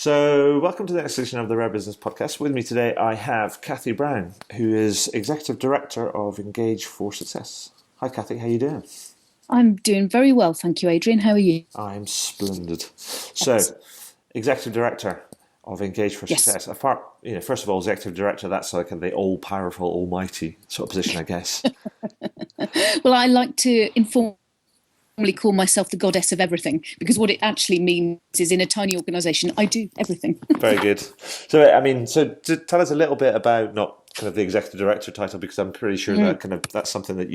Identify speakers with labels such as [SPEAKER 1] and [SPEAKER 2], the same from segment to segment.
[SPEAKER 1] So, welcome to the next edition of the Rare Business Podcast. With me today, I have Cathy Brown, who is Executive Director of Engage for Success. Hi, Cathy. How are you doing?
[SPEAKER 2] I'm doing very well, thank you, Adrian. How are you?
[SPEAKER 1] I'm splendid. So, Executive Director of Engage for
[SPEAKER 2] Yes.
[SPEAKER 1] Success. First of all, Executive Director, that's like the all-powerful, almighty sort of position, I guess.
[SPEAKER 2] Well, I like to informally call myself the goddess of everything, because what it actually means is in a tiny organisation, I do everything.
[SPEAKER 1] Very good. So to tell us a little bit about not kind of the Executive Director title, because I'm pretty sure that's something that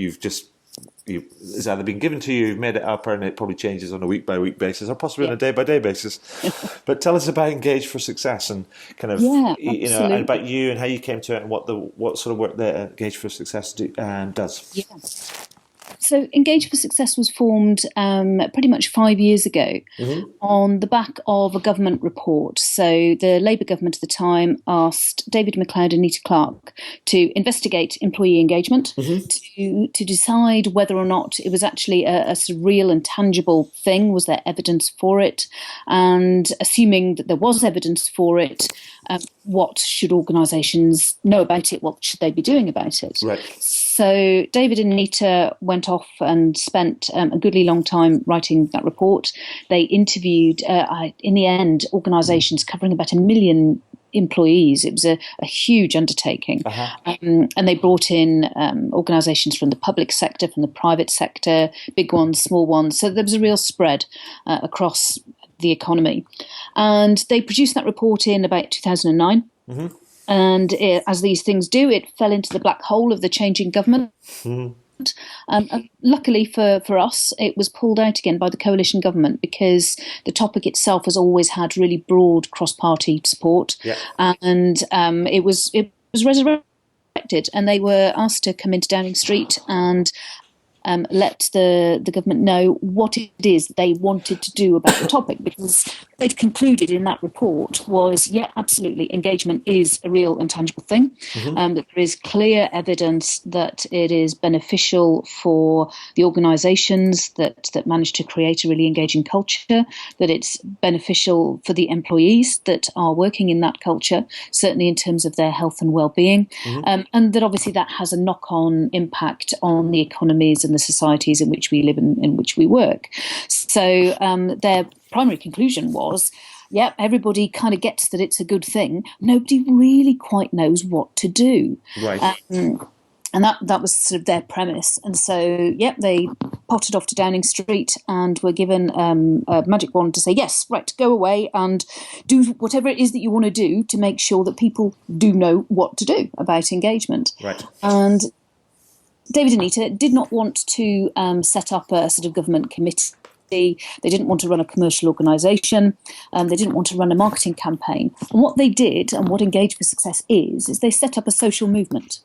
[SPEAKER 1] it's either been given to you, you've made it up, and it probably changes on a week-by-week basis, or possibly on a day-by-day basis. But tell us about Engage for Success and kind of and about you and how you came to it and what sort of work that Engage for Success does.
[SPEAKER 2] Yeah. So Engage for Success was formed pretty much 5 years ago on the back of a government report. So the Labour government at the time asked David McLeod and Anita Clark to investigate employee engagement, to decide whether or not it was actually a sort of real and tangible thing. Was there evidence for it? And assuming that there was evidence for it, what should organisations know about it? What should they be doing about it?
[SPEAKER 1] Right.
[SPEAKER 2] So David and Anita went off and spent a goodly long time writing that report. They interviewed, in the end, organisations covering about 1 million employees. It was a huge undertaking. And they brought in organisations from the public sector, from the private sector, big ones, small ones. So there was a real spread across the economy. And they produced that report in about 2009. And as these things do, it fell into the black hole of the changing government. Luckily for us, it was pulled out again by the coalition government, because the topic itself has always had really broad cross-party support. And it was resurrected, and they were asked to come into Downing Street and let the government know what it is they wanted to do about the topic, because they'd concluded in that report was, absolutely, engagement is a real and tangible thing, that there is clear evidence that it is beneficial for the organisations that manage to create a really engaging culture, that it's beneficial for the employees that are working in that culture, certainly in terms of their health and well-being, and that obviously that has a knock-on impact on the economies and the societies in which we live and in which we work. So their primary conclusion was, everybody kind of gets that it's a good thing. Nobody really quite knows what to do.
[SPEAKER 1] Right.
[SPEAKER 2] And that was sort of their premise. And so, they potted off to Downing Street and were given a magic wand to say, yes, right, go away and do whatever it is that you want to do to make sure that people do know what to do about engagement.
[SPEAKER 1] Right.
[SPEAKER 2] And David and Anita did not want to set up a sort of government committee. They didn't want to run a commercial organisation. They didn't want to run a marketing campaign. And what they did, and what Engage for Success is they set up a social movement.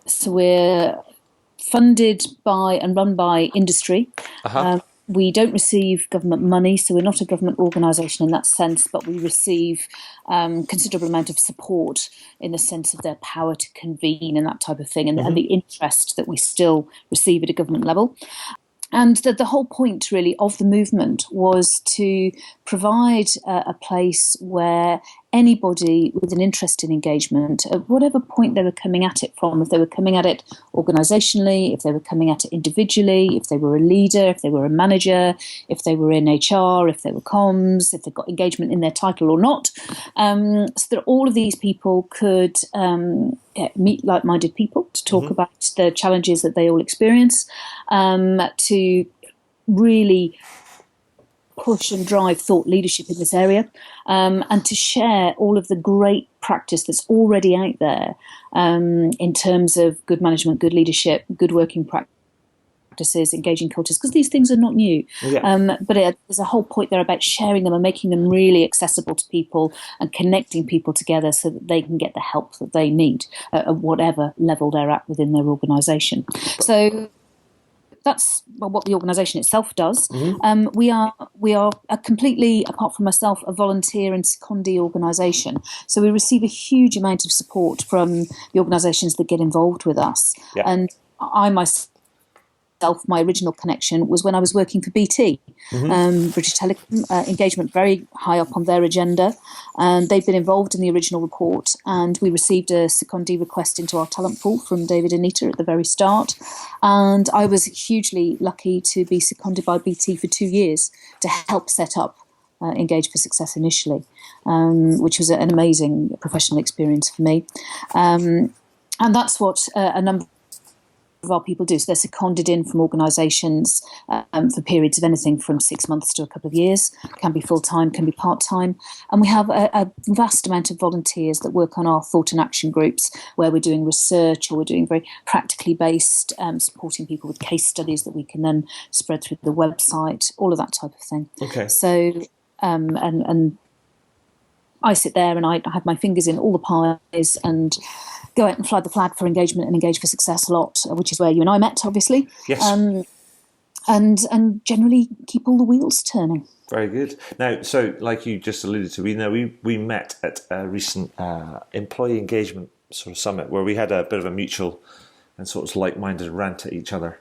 [SPEAKER 2] So we're funded by and run by industry. We don't receive government money, so we're not a government organisation in that sense, but we receive considerable amount of support in the sense of their power to convene and that type of thing, and the interest that we still receive at a government level. And the whole point, really, of the movement was to provide a place where anybody with an interest in engagement, at whatever point they were coming at it from, if they were coming at it organisationally, if they were coming at it individually, if they were a leader, if they were a manager, if they were in HR, if they were comms, if they've got engagement in their title or not, so that all of these people could meet like-minded people to talk about the challenges that they all experience, to really push and drive thought leadership in this area, and to share all of the great practice that's already out there in terms of good management, good leadership, good working practices, engaging cultures, because these things are not new. But there's a whole point there about sharing them and making them really accessible to people and connecting people together so that they can get the help that they need at whatever level they're at within their organisation. So that's what the organisation itself does. We are a completely, apart from myself, a volunteer and secondee organisation. So we receive a huge amount of support from the organisations that get involved with us. And I myself my original connection was when I was working for BT, British Telecom, engagement very high up on their agenda. And they've been involved in the original report, and we received a secondee request into our talent pool from David and Anita at the very start. And I was hugely lucky to be seconded by BT for 2 years to help set up Engage for Success initially, which was an amazing professional experience for me. And that's what a number of our people do. So they're seconded in from organisations for periods of anything from 6 months to a couple of years. Can be full-time, can be part-time. And we have a vast amount of volunteers that work on our thought and action groups where we're doing research or we're doing very practically based, supporting people with case studies that we can then spread through the website, all of that type of thing.
[SPEAKER 1] Okay.
[SPEAKER 2] So, and I sit there and I have my fingers in all the pies and go out and fly the flag for engagement and Engage for Success a lot, which is where you and I met, obviously.
[SPEAKER 1] Yes.
[SPEAKER 2] And generally keep all the wheels turning.
[SPEAKER 1] Very good. Now, so like you just alluded to, we met at a recent employee engagement sort of summit where we had a bit of a mutual and sort of like-minded rant at each other.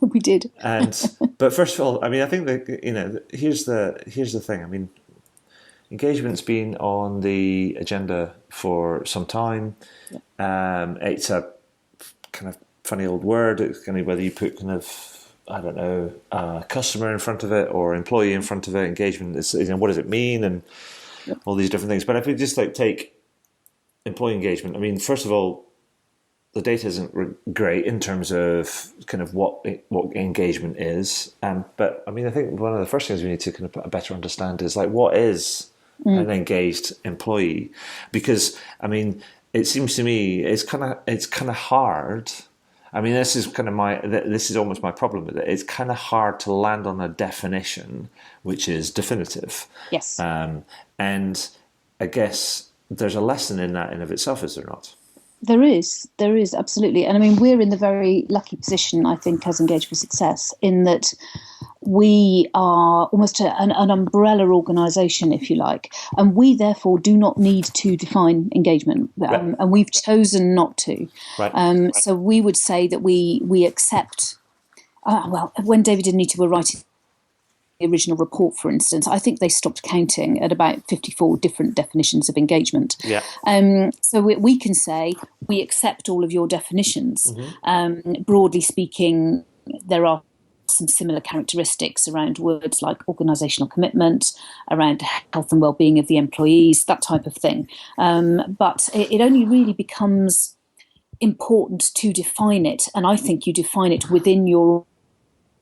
[SPEAKER 2] We did.
[SPEAKER 1] But first of all, I mean, I think that here's the thing. I mean, engagement's been on the agenda for some time. Yeah. It's a kind of funny old word. It's kind of whether you put kind of, I don't know, customer in front of it or employee in front of it. Engagement is, what does it mean, and all these different things. But if we just take employee engagement, I mean, first of all, the data isn't great in terms of kind of what engagement is. But I mean, I think one of the first things we need to kind of better understand is like, what is an engaged employee? Because I mean, it seems to me it's kind of hard. I mean, this is almost my problem with it. It's kind of hard to land on a definition which is definitive.
[SPEAKER 2] Yes.
[SPEAKER 1] And I guess there's a lesson in that in of itself, is there not?
[SPEAKER 2] There is absolutely. And I mean, we're in the very lucky position, I think, as Engage for Success, in that we are almost an umbrella organisation, if you like, and we therefore do not need to define engagement, and we've chosen not to.
[SPEAKER 1] Right.
[SPEAKER 2] So we would say that we accept. Well, when David and Anita were writing the original report, for instance, I think they stopped counting at about 54 different definitions of engagement.
[SPEAKER 1] Yeah.
[SPEAKER 2] So we can say we accept all of your definitions. Broadly speaking, there are some similar characteristics around words like organisational commitment, around health and well-being of the employees, that type of thing. But it only really becomes important to define it, and I think you define it within your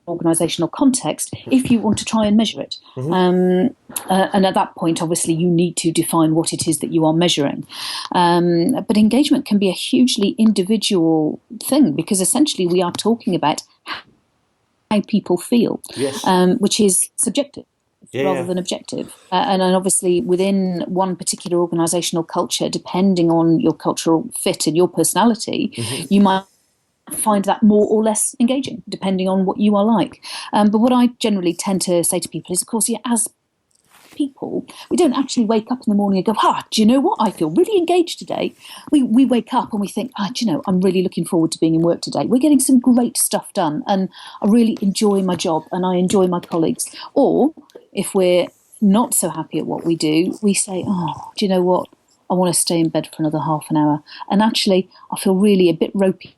[SPEAKER 2] organisational context if you want to try and measure it. And at that point, obviously, you need to define what it is that you are measuring. But engagement can be a hugely individual thing, because essentially we are talking about how people feel,
[SPEAKER 1] yes.
[SPEAKER 2] Which is subjective rather than objective. And obviously within one particular organisational culture, depending on your cultural fit and your personality, you might find that more or less engaging, depending on what you are like. But what I generally tend to say to people is, of course, as people, we don't actually wake up in the morning and go, do you know what? I feel really engaged today. We wake up and we think, do you know, I'm really looking forward to being in work today. We're getting some great stuff done and I really enjoy my job and I enjoy my colleagues. Or if we're not so happy at what we do, we say, do you know what? I want to stay in bed for another half an hour. And actually, I feel really a bit ropey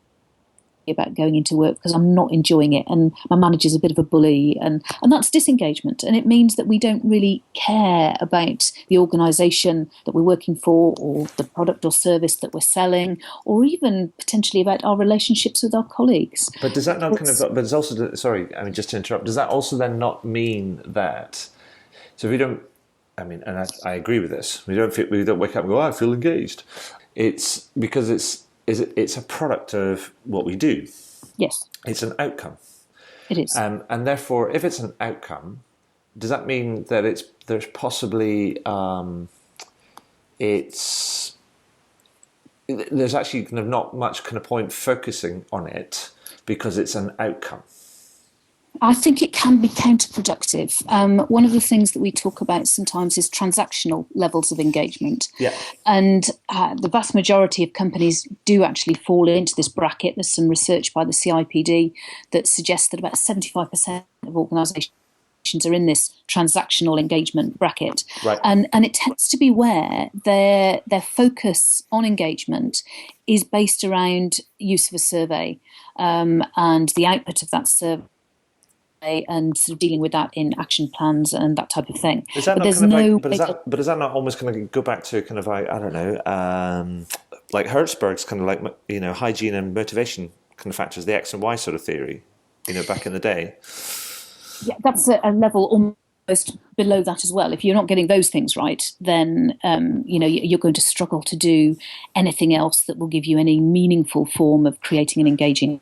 [SPEAKER 2] about going into work because I'm not enjoying it and my manager's a bit of a bully, and that's disengagement, and it means that we don't really care about the organisation that we're working for or the product or service that we're selling, or even potentially about our relationships with our colleagues.
[SPEAKER 1] But does that not but it's also, sorry, I mean, just to interrupt, does that also then not mean that, so if we don't, I mean, and I agree with this, we don't wake up and go, I feel engaged. It's because it's a product of what we do.
[SPEAKER 2] Yes. It's
[SPEAKER 1] an outcome.
[SPEAKER 2] It is.
[SPEAKER 1] And therefore, if it's an outcome, does that mean that there's possibly there's actually kind of not much kind of point focusing on it because it's an outcome?
[SPEAKER 2] I think it can be counterproductive. One of the things that we talk about sometimes is transactional levels of engagement.
[SPEAKER 1] Yeah.
[SPEAKER 2] And the vast majority of companies do actually fall into this bracket. There's some research by the CIPD that suggests that about 75% of organisations are in this transactional engagement bracket.
[SPEAKER 1] Right.
[SPEAKER 2] And it tends to be where their focus on engagement is based around use of a survey and the output of that survey, and sort of dealing with that in action plans and that type of thing.
[SPEAKER 1] Is that
[SPEAKER 2] But
[SPEAKER 1] not
[SPEAKER 2] there's
[SPEAKER 1] kind of
[SPEAKER 2] no
[SPEAKER 1] like, but is that not almost kind of go back to kind of like, I don't know, like Hertzberg's kind of like, you know, hygiene and motivation kind of factors, the X and Y sort of theory, you know, back in the day.
[SPEAKER 2] Yeah, that's a level almost below that as well. If you're not getting those things right, then you know, you're going to struggle to do anything else that will give you any meaningful form of creating an engaging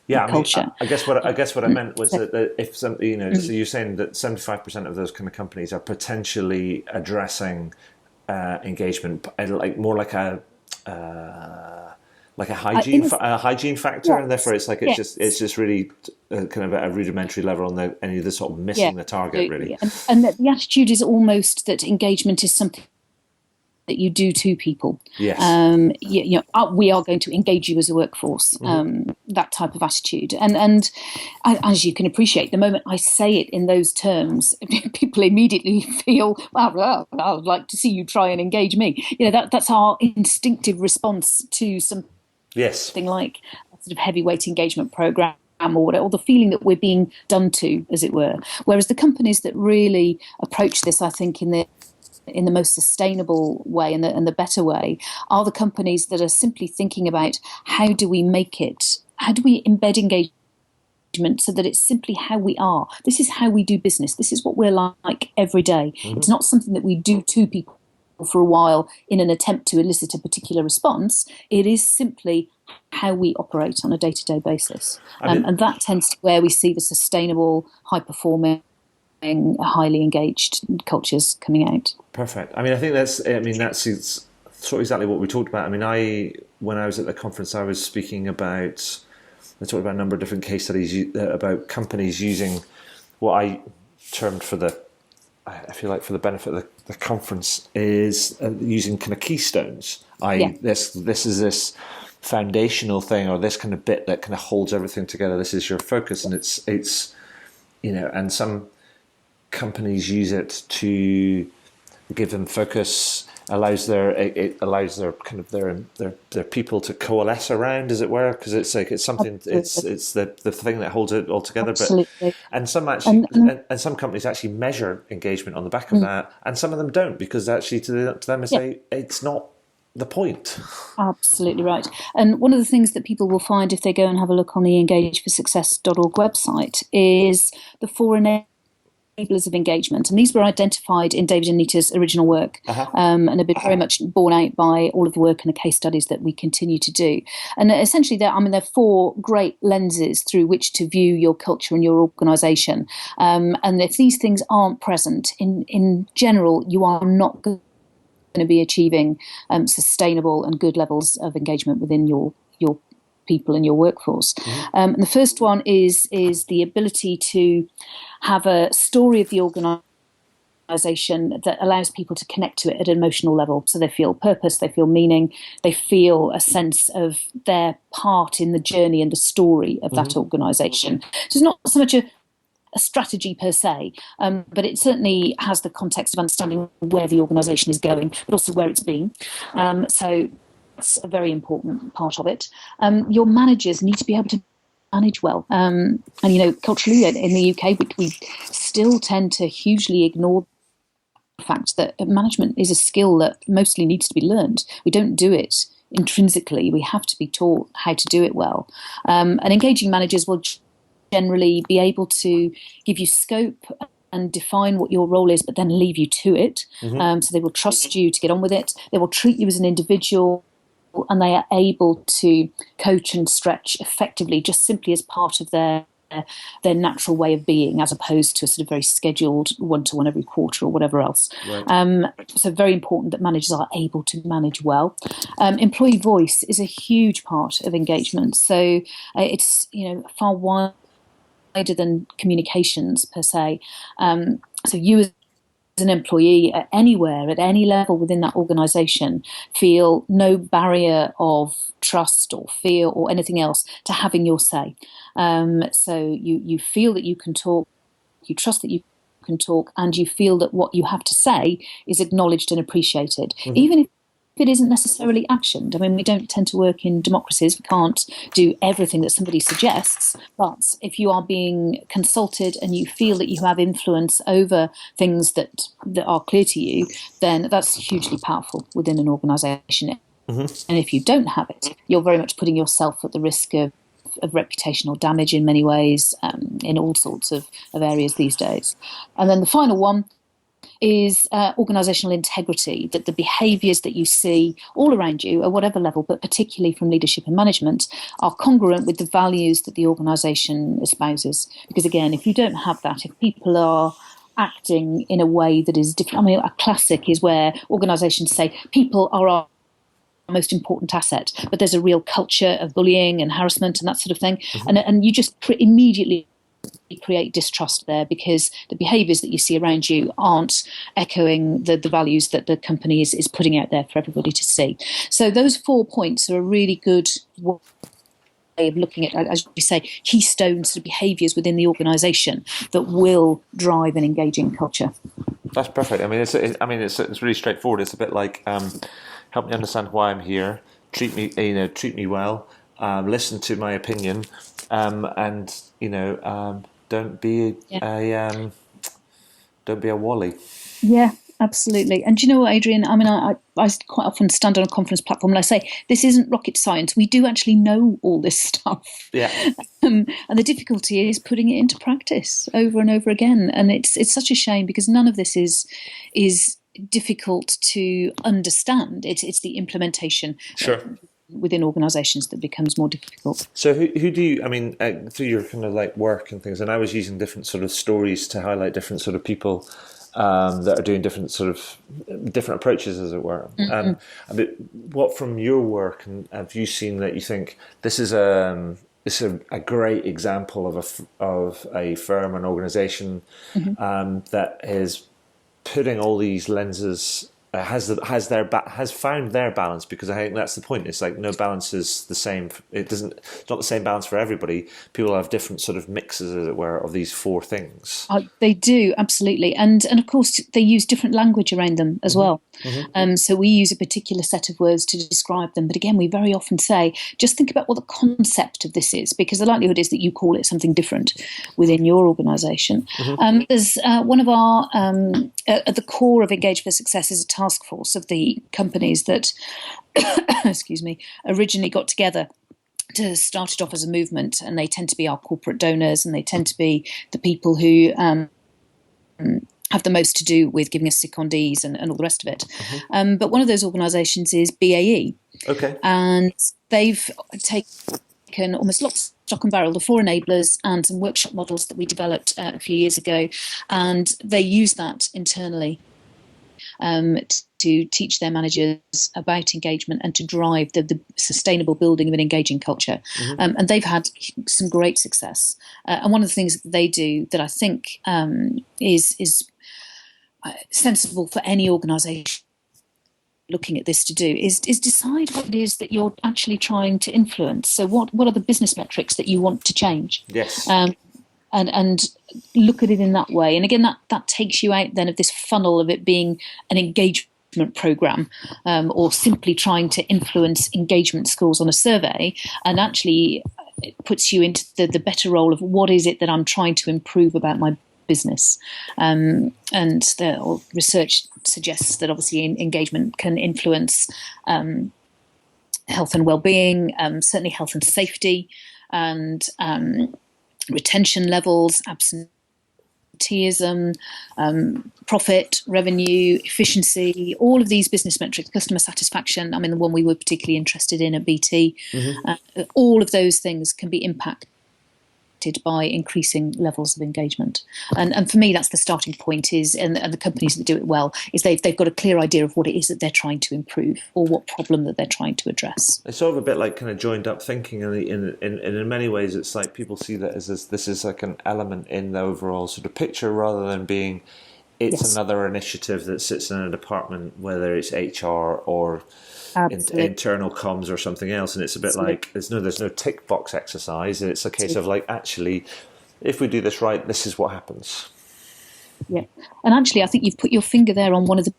[SPEAKER 2] culture.
[SPEAKER 1] I guess what I meant was that if some, you know, so you're saying that 75% of those kind of companies are potentially addressing engagement, like more like a hygiene factor,
[SPEAKER 2] yes,
[SPEAKER 1] and therefore it's like it's just really kind of at a rudimentary level on any of the sort of missing the target, really.
[SPEAKER 2] And the attitude is almost that engagement is something that you do to people.
[SPEAKER 1] Yes.
[SPEAKER 2] You know, we are going to engage you as a workforce. That type of attitude, and as you can appreciate, the moment I say it in those terms, people immediately feel, well, I would like to see you try and engage me. You know, that's our instinctive response to something like a sort of heavyweight engagement program, or whatever, or the feeling that we're being done to, as it were. Whereas the companies that really approach this, I think, in the most sustainable way and the better way, are the companies that are simply thinking about how do we embed engagement so that it's simply how we are. This is how we do business. This is what we're like every day. It's not something that we do to people for a while in an attempt to elicit a particular response. It is simply how we operate on a day-to-day basis. And that tends to be where we see the sustainable, high-performing, highly engaged cultures coming out.
[SPEAKER 1] Perfect. I mean, I think that's sort of exactly what we talked about. I mean, when I was at the conference, I was speaking about, I talked about a number of different case studies about companies using what I termed I feel like for the benefit of the conference is using kind of keystones. This is this foundational thing, or this kind of bit that kind of holds everything together. This is your focus, and it's you know, and some companies use it to give them focus, allows their kind of their people to coalesce around, as it were, because it's like it's something, it's the thing that holds it all together.
[SPEAKER 2] Absolutely.
[SPEAKER 1] But and some companies actually measure engagement on the back of that, and some of them don't, because actually to them it's not the point.
[SPEAKER 2] Absolutely right. And one of the things that people will find if they go and have a look on the engageforsuccess.org website is the 4 enablers of engagement, and these were identified in David and Nita's original work, and have been very much borne out by all of the work and the case studies that we continue to do. And essentially, there are 4 great lenses through which to view your culture and your organisation. And if these things aren't present, in general, you are not going to be achieving sustainable and good levels of engagement within your people in your workforce. And the first one is the ability to have a story of the organisation that allows people to connect to it at an emotional level. So they feel purpose, they feel meaning, they feel a sense of their part in the journey and the story of that organisation. So it's not so much a strategy per se, but it certainly has the context of understanding where the organisation is going, but also where it's been. So that's a very important part of it. Your managers need to be able to manage well. And, you know, culturally in the UK, we still tend to hugely ignore the fact that management is a skill that mostly needs to be learned. We don't do it intrinsically. We have to be taught how to do it well. And engaging managers will generally be able to give you scope and define what your role is, but then leave you to it. So they will trust you to get on with it. They will treat you as an individual, and they are able to coach and stretch effectively just simply as part of their natural way of being, as opposed to a sort of very scheduled one-to-one every quarter or whatever else. Right. So very important that managers are able to manage well. Employee voice is a huge part of engagement. So it's, you know, far wider than communications per se. So you as an employee at anywhere, at any level within that organisation, feel no barrier of trust or fear or anything else to having your say. So you feel that you can talk, you trust that you can talk, and you feel that what you have to say is acknowledged and appreciated, even if it isn't necessarily actioned. I mean, we don't tend to work in democracies. We can't do everything that somebody suggests. But if you are being consulted and you feel that you have influence over things that are clear to you, then that's hugely powerful within an organisation. And if you don't have it, you're very much putting yourself at the risk of reputational damage in many ways, in all sorts of areas these days. And then the final one is organisational integrity, that the behaviours that you see all around you at whatever level, but particularly from leadership and management, are congruent with the values that the organisation espouses. Because again, if you don't have that, if people are acting in a way that is different, I mean, a classic is where organisations say people are our most important asset, but there's a real culture of bullying and harassment and that sort of thing, and you just immediately create distrust there, because the behaviours that you see around you aren't echoing the values that the company is putting out there for everybody to see. So those 4 points are a really good way of looking at, as you say, keystone sort of behaviours within the organisation that will drive an engaging culture.
[SPEAKER 1] That's perfect. I mean, it's really straightforward. It's a bit like help me understand why I'm here, treat me well, listen to my opinion, and don't be a wally.
[SPEAKER 2] Yeah, absolutely. And do you know what, Adrian? I mean, I quite often stand on a conference platform and I say, this isn't rocket science. We do actually know all this stuff.
[SPEAKER 1] Yeah.
[SPEAKER 2] And the difficulty is putting it into practice over and over again. And it's such a shame, because none of this is difficult to understand. It's the implementation.
[SPEAKER 1] Sure.
[SPEAKER 2] Within organisations that becomes more difficult.
[SPEAKER 1] So who do you, I mean, through your kind of like work and things, and I was using different sort of stories to highlight different sort of people that are doing different approaches, as it were. I mean, what from your work have you seen that you think this is a great example of a firm, an organisation that is putting all these lenses, has found their balance? Because I think that's the point. It's like no balance is the same. It's not the same balance for everybody. People have different sort of mixes, as it were, of these 4 things.
[SPEAKER 2] They do, absolutely, and of course they use different language around them as well. So we use a particular set of words to describe them, but again, we very often say, just think about what the concept of this is, because the likelihood is that you call it something different within your organisation. There's one of our at the core of Engage for Success is a task force of the companies that originally got together to start it off as a movement, and they tend to be our corporate donors, and they tend to be the people who have the most to do with giving us secondees and all the rest of it. But one of those organisations is BAE.
[SPEAKER 1] Okay.
[SPEAKER 2] And they've taken almost lots stock and barrel, the 4 enablers and some workshop models that we developed a few years ago, and they use that internally to teach their managers about engagement and to drive the sustainable building of an engaging culture. And they've had some great success. And one of the things that they do that I think is sensible for any organisation looking at this to do is decide what it is that you're actually trying to influence. So what are the business metrics that you want to change?
[SPEAKER 1] Yes.
[SPEAKER 2] And look at it in that way. And again, that takes you out then of this funnel of it being an engagement program, or simply trying to influence engagement scores on a survey, and actually it puts you into the better role of what is it that I'm trying to improve about my business. And the research suggests that obviously engagement can influence health and well-being, certainly health and safety, and retention levels, absenteeism, profit, revenue, efficiency, all of these business metrics, customer satisfaction. I mean, the one we were particularly interested in at BT, all of those things can be impacted affected by increasing levels of engagement. And for me, that's the starting point. And the companies that do it well is they've got a clear idea of what it is that they're trying to improve or what problem that they're trying to address.
[SPEAKER 1] It's sort of a bit like kind of joined up thinking, and in many ways, it's like people see that as this is like an element in the overall sort of picture, rather than being it's another initiative that sits in a department, whether it's HR or internal comms or something else, and it's a bit like there's no tick box exercise. It's a case of like, actually, if we do this right, this is what happens.
[SPEAKER 2] Yeah, and actually, I think you've put your finger there on one of the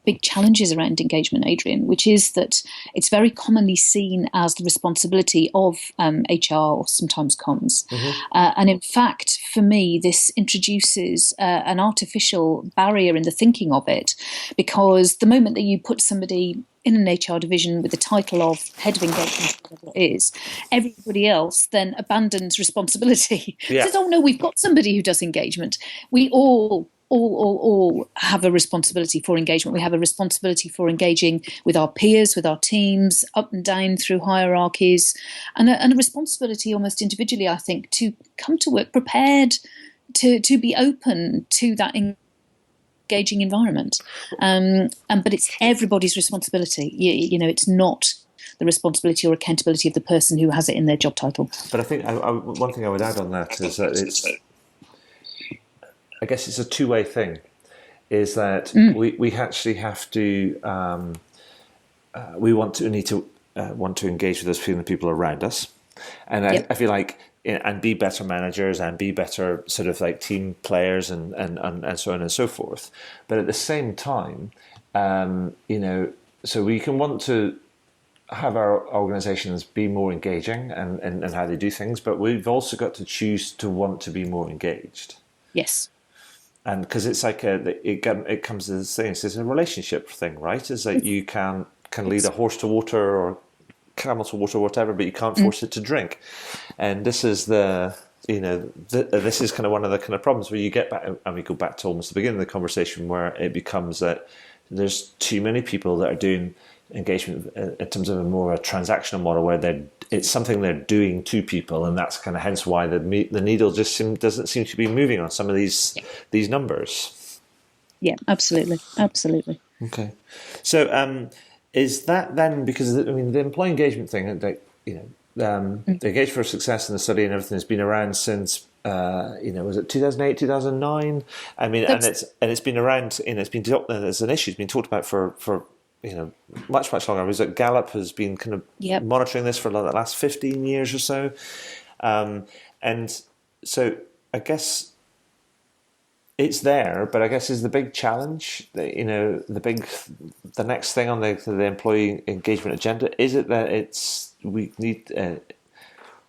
[SPEAKER 2] big challenges around engagement, Adrian, which is that it's very commonly seen as the responsibility of HR or sometimes comms. And in fact, for me, this introduces an artificial barrier in the thinking of it, because the moment that you put somebody in an HR division with the title of head of engagement, whatever it is, everybody else then abandons responsibility. Says, oh no, we've got somebody who does engagement. We all have a responsibility for engagement. We have a responsibility for engaging with our peers, with our teams, up and down through hierarchies, and a responsibility almost individually, I think, to come to work prepared to be open to that engaging environment. But it's everybody's responsibility. You know, it's not the responsibility or accountability of the person who has it in their job title.
[SPEAKER 1] But I think one thing I would add on that is that I guess it's a two-way thing, is that we actually have to we need to engage with those people around us, and I feel like and be better managers and be better sort of like team players and so on and so forth. But at the same time, you know, so we can want to have our organizations be more engaging and how they do things, but we've also got to choose to want to be more engaged.
[SPEAKER 2] Yes.
[SPEAKER 1] And because it's like it comes to this thing, it's a relationship thing, right? Is that you can lead a horse to water or camel to water or whatever, but you can't force it to drink. And this is this is kind of one of the kind of problems where you get back, and we go back to almost the beginning of the conversation, where it becomes that there's too many people that are doing engagement in terms of a more a transactional model, where it's something they're doing to people, and that's kind of hence why the needle just doesn't seem to be moving on some of these numbers. Yeah,
[SPEAKER 2] absolutely.
[SPEAKER 1] Okay, so is that then, because I mean the employee engagement thing, the Engage for Success in the study and everything has been around since was it 2008, 2009? I mean, and it's been around. It's been as an issue. It's been talked about for much longer. I was like Gallup has been kind of monitoring this for the last 15 years or so, and so I guess it's there. But I guess is the big challenge, the next thing on the employee engagement agenda, is it that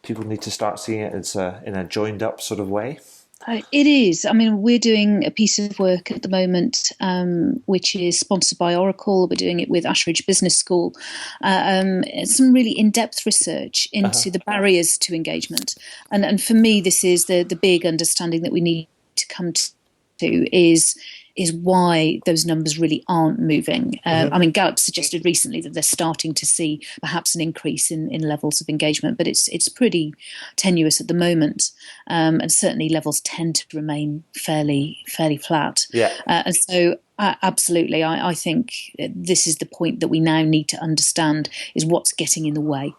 [SPEAKER 1] people need to start seeing it as in a joined up sort of way?
[SPEAKER 2] It is. I mean, we're doing a piece of work at the moment, which is sponsored by Oracle. We're doing it with Ashridge Business School. Some really in-depth research into the barriers to engagement. And for me, this is the big understanding that we need to come to is why those numbers really aren't moving. I mean, Gallup suggested recently that they're starting to see perhaps an increase in levels of engagement, but it's pretty tenuous at the moment, and certainly levels tend to remain fairly flat.
[SPEAKER 1] Yeah.
[SPEAKER 2] And so absolutely, I think this is the point that we now need to understand is what's getting in the way.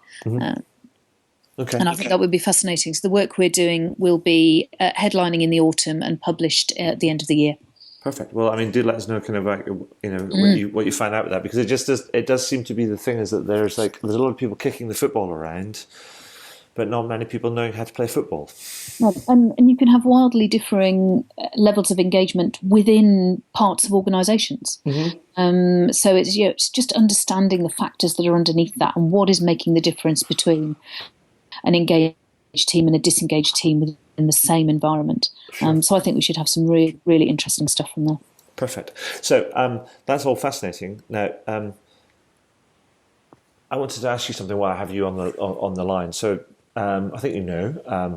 [SPEAKER 1] Okay.
[SPEAKER 2] And I think that would be fascinating. So the work we're doing will be headlining in the autumn and published at the end of the year.
[SPEAKER 1] Perfect. Well, I mean, do let us know kind of like, what you find out with that, because it does seem to be the thing is that there's a lot of people kicking the football around, but not many people knowing how to play football.
[SPEAKER 2] No, and you can have wildly differing levels of engagement within parts of organisations. So it's just understanding the factors that are underneath that and what is making the difference between an engaged team and a disengaged team within the same environment.
[SPEAKER 1] Sure.
[SPEAKER 2] So I think we should have some really, really interesting stuff from there.
[SPEAKER 1] Perfect. So that's all fascinating. Now, I wanted to ask you something while I have you on the line. So I think you know,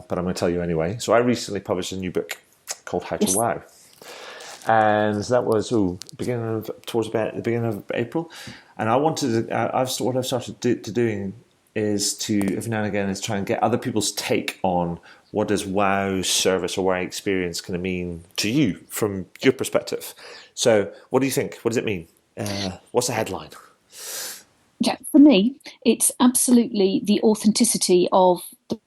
[SPEAKER 1] but I'm going to tell you anyway. So I recently published a new book called How to Wow. And that was towards about the beginning of April. And I wanted to, what I've started doing is to, every now and again, is try and get other people's take on what does wow service or wow experience kind of mean to you from your perspective? So what do you think? What does it mean? What's the headline?
[SPEAKER 2] Yeah, for me, it's absolutely the authenticity of the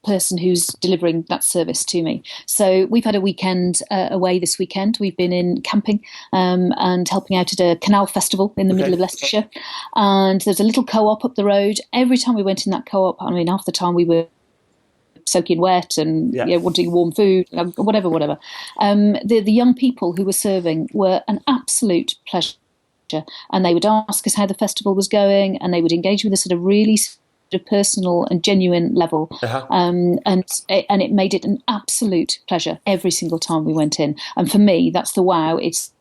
[SPEAKER 2] person who's delivering that service to me. So we've had a weekend away this weekend. We've been in camping and helping out at a canal festival in the middle of Leicestershire. And there's a little co-op up the road. Every time we went in that co-op, I mean, half the time we were soaking wet and wanting warm food, whatever. The young people who were serving were an absolute pleasure. And they would ask us how the festival was going, and they would engage with us at a really sort of personal and genuine level. And it made it an absolute pleasure every single time we went in. And for me, that's the wow. It's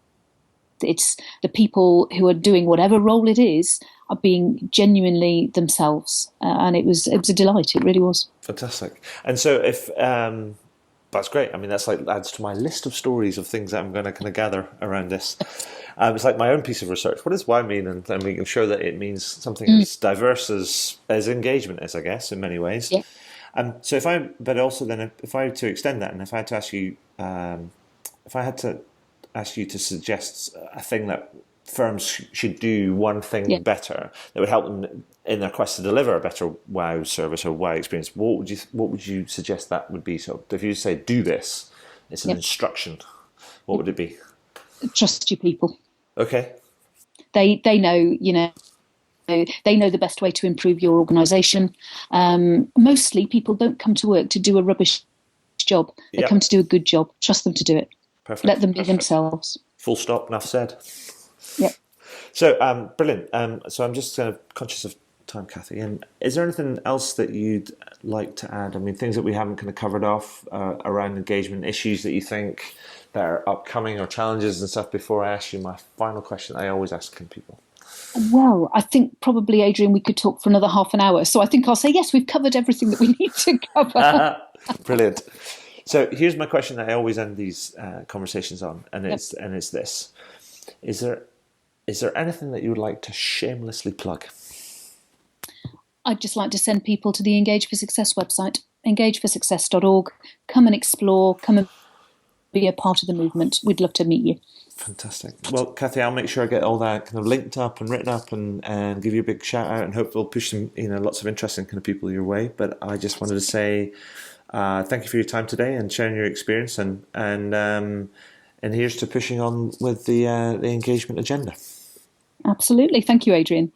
[SPEAKER 2] the people who are doing whatever role it is are being genuinely themselves, and it was a delight. It really was
[SPEAKER 1] fantastic. And so if that's great. I mean, that's like adds to my list of stories of things that I'm going to kind of gather around this. It's like my own piece of research. What does wow mean? And then we can show that it means something as diverse as engagement is, I guess, in many ways.
[SPEAKER 2] Yeah.
[SPEAKER 1] So if I were to extend that, and if I had to ask you, to suggest a thing that firms should do, one thing better that would help them in their quest to deliver a better wow service or wow experience, what would you suggest that would be? So if you say do this, it's an instruction. What would it be?
[SPEAKER 2] Trust your people.
[SPEAKER 1] Okay.
[SPEAKER 2] They know, they know the best way to improve your organisation. Mostly people don't come to work to do a rubbish job. They come to do a good job. Trust them to do it.
[SPEAKER 1] Perfect.
[SPEAKER 2] Let them be themselves.
[SPEAKER 1] Full stop. Enough said.
[SPEAKER 2] Yep.
[SPEAKER 1] So brilliant. So I'm just kind of conscious of time, Cathy. And is there anything else that you'd like to add? I mean, things that we haven't kind of covered off around engagement, issues that you think that are upcoming or challenges and stuff before I ask you my final question I always ask people?
[SPEAKER 2] Well, I think probably, Adrian, we could talk for another half an hour. So I think I'll say, yes, we've covered everything that we need to cover.
[SPEAKER 1] Brilliant. So here's my question that I always end these conversations on, and it's this. Is there anything that you would like to shamelessly plug?
[SPEAKER 2] I'd just like to send people to the Engage for Success website, engageforsuccess.org. Come and explore, come and be a part of the movement. We'd love to meet you.
[SPEAKER 1] Fantastic. Well, Cathy, I'll make sure I get all that kind of linked up and written up and give you a big shout out, and hope we'll push some, lots of interesting kind of people your way. But I just wanted to say thank you for your time today and sharing your experience, and here's to pushing on with the engagement agenda.
[SPEAKER 2] Absolutely. Thank you, Adrian.